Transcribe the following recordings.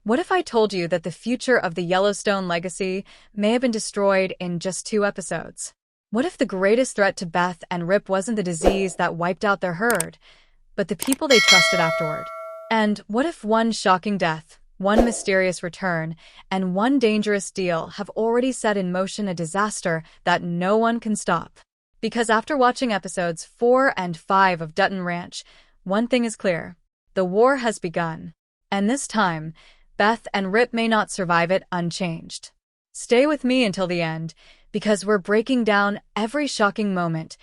What if I told you that the future of the Yellowstone legacy may have been destroyed in just 2 episodes? What if the greatest threat to Beth and Rip wasn't the disease that wiped out their herd, but the people they trusted afterward? And what if one shocking death, one mysterious return, and one dangerous deal have already set in motion a disaster that no one can stop? Because after watching episodes 4 and 5 of Dutton Ranch, one thing is clear. The war has begun. And this time, Beth and Rip may not survive it unchanged. Stay with me until the end, because we're breaking down every shocking moment,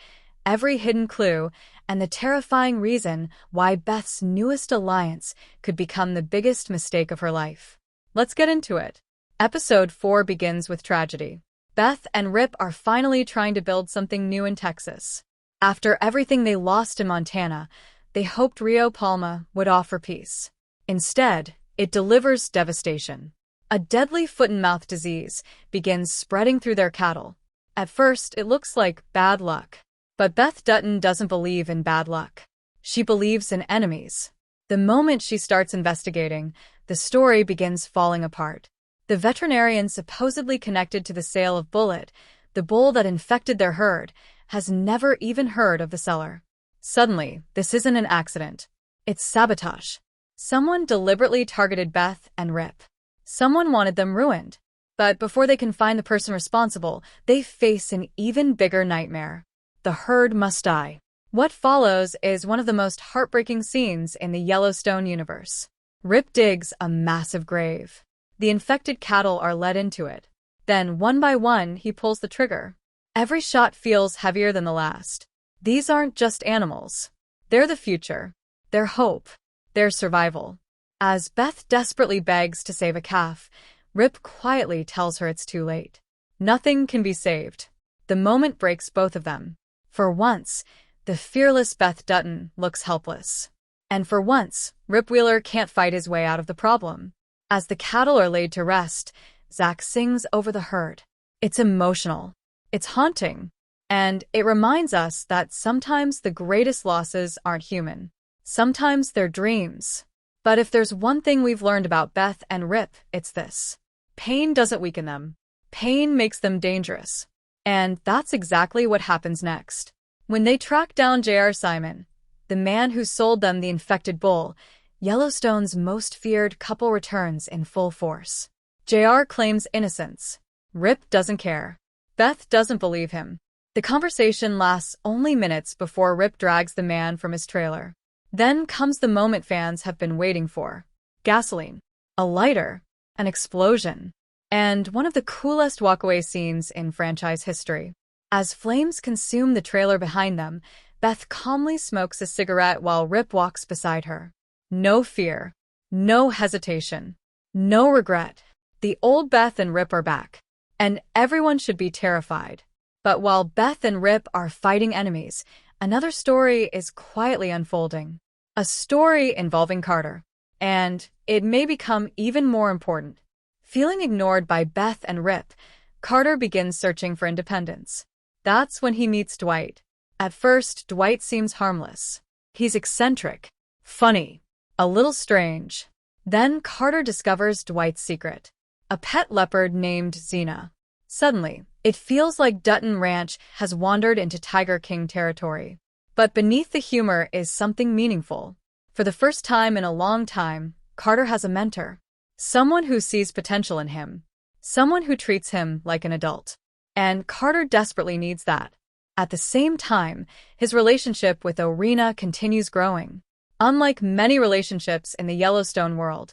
every hidden clue, and the terrifying reason why Beth's newest alliance could become the biggest mistake of her life. Let's get into it. Episode 4 begins with tragedy. Beth and Rip are finally trying to build something new in Texas. After everything they lost in Montana, they hoped Rio Palma would offer peace. Instead, it delivers devastation. A deadly foot-and-mouth disease begins spreading through their cattle. At first, it looks like bad luck. But Beth Dutton doesn't believe in bad luck. She believes in enemies. The moment she starts investigating, the story begins falling apart. The veterinarian supposedly connected to the sale of Bullet, the bull that infected their herd, has never even heard of the seller. Suddenly, this isn't an accident. It's sabotage. Someone deliberately targeted Beth and Rip. Someone wanted them ruined. But before they can find the person responsible, they face an even bigger nightmare. The herd must die. What follows is one of the most heartbreaking scenes in the Yellowstone universe. Rip digs a massive grave. The infected cattle are led into it. Then, one by one, he pulls the trigger. Every shot feels heavier than the last. These aren't just animals. They're the future. Their hope. Their survival. As Beth desperately begs to save a calf, Rip quietly tells her it's too late. Nothing can be saved. The moment breaks both of them. For once, the fearless Beth Dutton looks helpless. And for once, Rip Wheeler can't fight his way out of the problem. As the cattle are laid to rest, Zach sings over the herd. It's emotional. It's haunting. And it reminds us that sometimes the greatest losses aren't human. Sometimes they're dreams. But if there's one thing we've learned about Beth and Rip, it's this. Pain doesn't weaken them. Pain makes them dangerous. And that's exactly what happens next. When they track down J.R. Simon, the man who sold them the infected bull, Yellowstone's most feared couple returns in full force. J.R. claims innocence. Rip doesn't care. Beth doesn't believe him. The conversation lasts only minutes before Rip drags the man from his trailer. Then comes the moment fans have been waiting for. Gasoline. A lighter. An explosion. And one of the coolest walkaway scenes in franchise history. As flames consume the trailer behind them, Beth calmly smokes a cigarette while Rip walks beside her. No fear. No hesitation. No regret. The old Beth and Rip are back. And everyone should be terrified. But while Beth and Rip are fighting enemies, another story is quietly unfolding. A story involving Carter. And it may become even more important. Feeling ignored by Beth and Rip, Carter begins searching for independence. That's when he meets Dwight. At first, Dwight seems harmless. He's eccentric, funny, a little strange. Then Carter discovers Dwight's secret. A pet leopard named Xena. Suddenly, it feels like Dutton Ranch has wandered into Tiger King territory. But beneath the humor is something meaningful. For the first time in a long time, Carter has a mentor. Someone who sees potential in him. Someone who treats him like an adult. And Carter desperately needs that. At the same time, his relationship with Orina continues growing. Unlike many relationships in the Yellowstone world,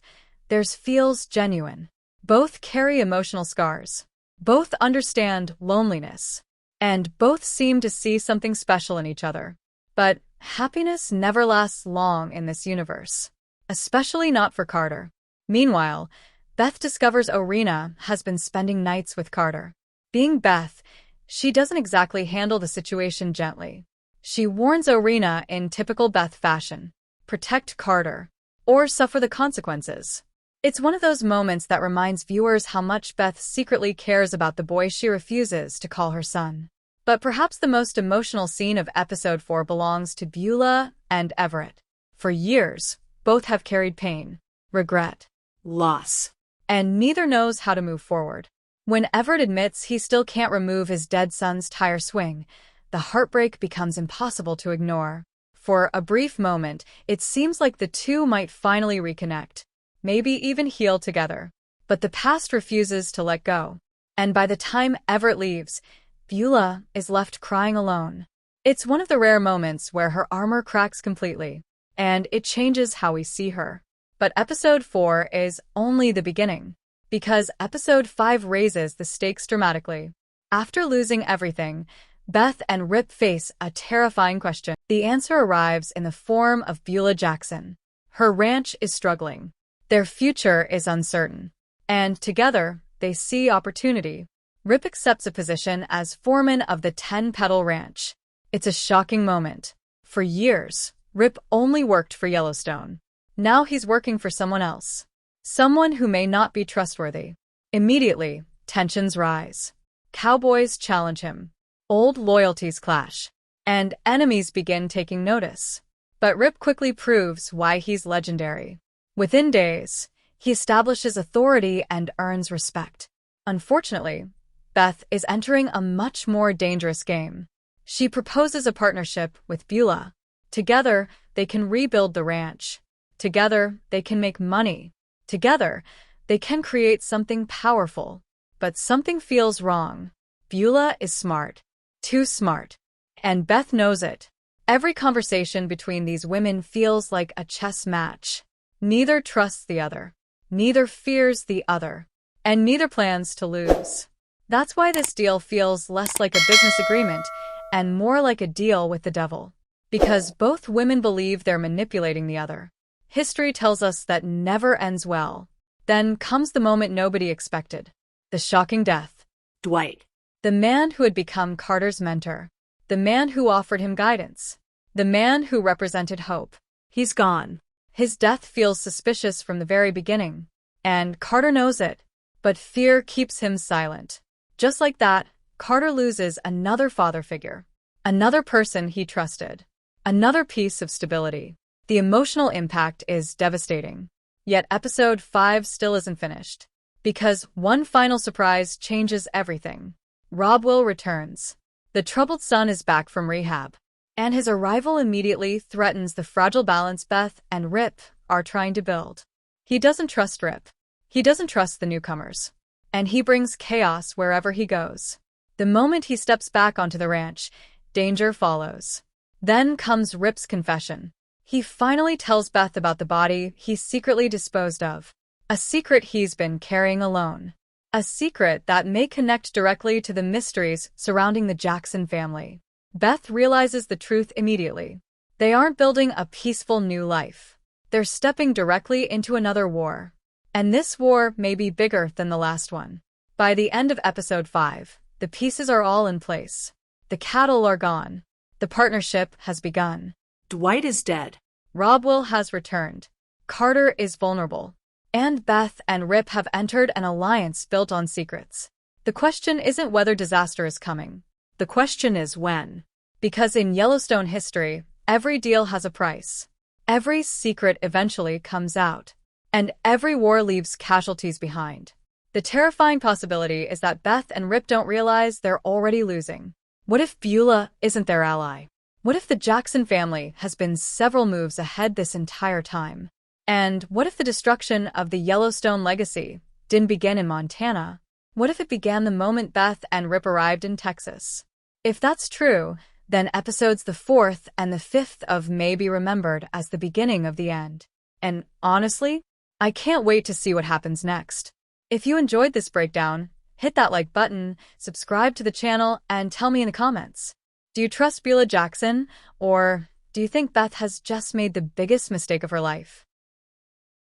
theirs feels genuine. Both carry emotional scars. Both understand loneliness. And both seem to see something special in each other. But happiness never lasts long in this universe. Especially not for Carter. Meanwhile, Beth discovers Orina has been spending nights with Carter. Being Beth, she doesn't exactly handle the situation gently. She warns Orina in typical Beth fashion. Protect Carter. Or suffer the consequences. It's one of those moments that reminds viewers how much Beth secretly cares about the boy she refuses to call her son. But perhaps the most emotional scene of episode 4 belongs to Beulah and Everett. For years, both have carried pain, regret. loss. And neither knows how to move forward. When Everett admits he still can't remove his dead son's tire swing, the heartbreak becomes impossible to ignore. For a brief moment, it seems like the two might finally reconnect, maybe even heal together. But the past refuses to let go. And by the time Everett leaves, Beulah is left crying alone. It's one of the rare moments where her armor cracks completely, and it changes how we see her. But episode 4 is only the beginning, because episode 5 raises the stakes dramatically. After losing everything, Beth and Rip face a terrifying question. The answer arrives in the form of Beulah Jackson. Her ranch is struggling. Their future is uncertain. And together, they see opportunity. Rip accepts a position as foreman of the 10-petal ranch. It's a shocking moment. For years, Rip only worked for Yellowstone. Now he's working for someone else. Someone who may not be trustworthy. Immediately, tensions rise. Cowboys challenge him. Old loyalties clash. And enemies begin taking notice. But Rip quickly proves why he's legendary. Within days, he establishes authority and earns respect. Unfortunately, Beth is entering a much more dangerous game. She proposes a partnership with Beulah. Together, they can rebuild the ranch. Together, they can make money. Together, they can create something powerful. But something feels wrong. Beulah is smart. Too smart. And Beth knows it. Every conversation between these women feels like a chess match. Neither trusts the other. Neither fears the other. And neither plans to lose. That's why this deal feels less like a business agreement and more like a deal with the devil. Because both women believe they're manipulating the other. History tells us that never ends well. Then comes the moment nobody expected. The shocking death. Dwight. The man who had become Carter's mentor. The man who offered him guidance. The man who represented hope. He's gone. His death feels suspicious from the very beginning. And Carter knows it. But fear keeps him silent. Just like that, Carter loses another father figure. Another person he trusted. Another piece of stability. The emotional impact is devastating. Yet episode 5 still isn't finished. Because one final surprise changes everything. Rob Will returns. The troubled son is back from rehab. And his arrival immediately threatens the fragile balance Beth and Rip are trying to build. He doesn't trust Rip. He doesn't trust the newcomers. And he brings chaos wherever he goes. The moment he steps back onto the ranch, danger follows. Then comes Rip's confession. He finally tells Beth about the body he secretly disposed of. A secret he's been carrying alone. A secret that may connect directly to the mysteries surrounding the Jackson family. Beth realizes the truth immediately. They aren't building a peaceful new life. They're stepping directly into another war. And this war may be bigger than the last one. By the end of episode 5, the pieces are all in place. The cattle are gone. The partnership has begun. Dwight is dead. Rob Will has returned. Carter is vulnerable. And Beth and Rip have entered an alliance built on secrets. The question isn't whether disaster is coming. The question is when. Because in Yellowstone history, every deal has a price. Every secret eventually comes out. And every war leaves casualties behind. The terrifying possibility is that Beth and Rip don't realize they're already losing. What if Beulah isn't their ally? What if the Jackson family has been several moves ahead this entire time? And what if the destruction of the Yellowstone legacy didn't begin in Montana? What if it began the moment Beth and Rip arrived in Texas? If that's true, then episodes the 4th and the 5th of may be remembered as the beginning of the end. And honestly, I can't wait to see what happens next. If you enjoyed this breakdown, hit that like button, subscribe to the channel, and tell me in the comments. Do you trust Beulah Jackson, or do you think Beth has just made the biggest mistake of her life?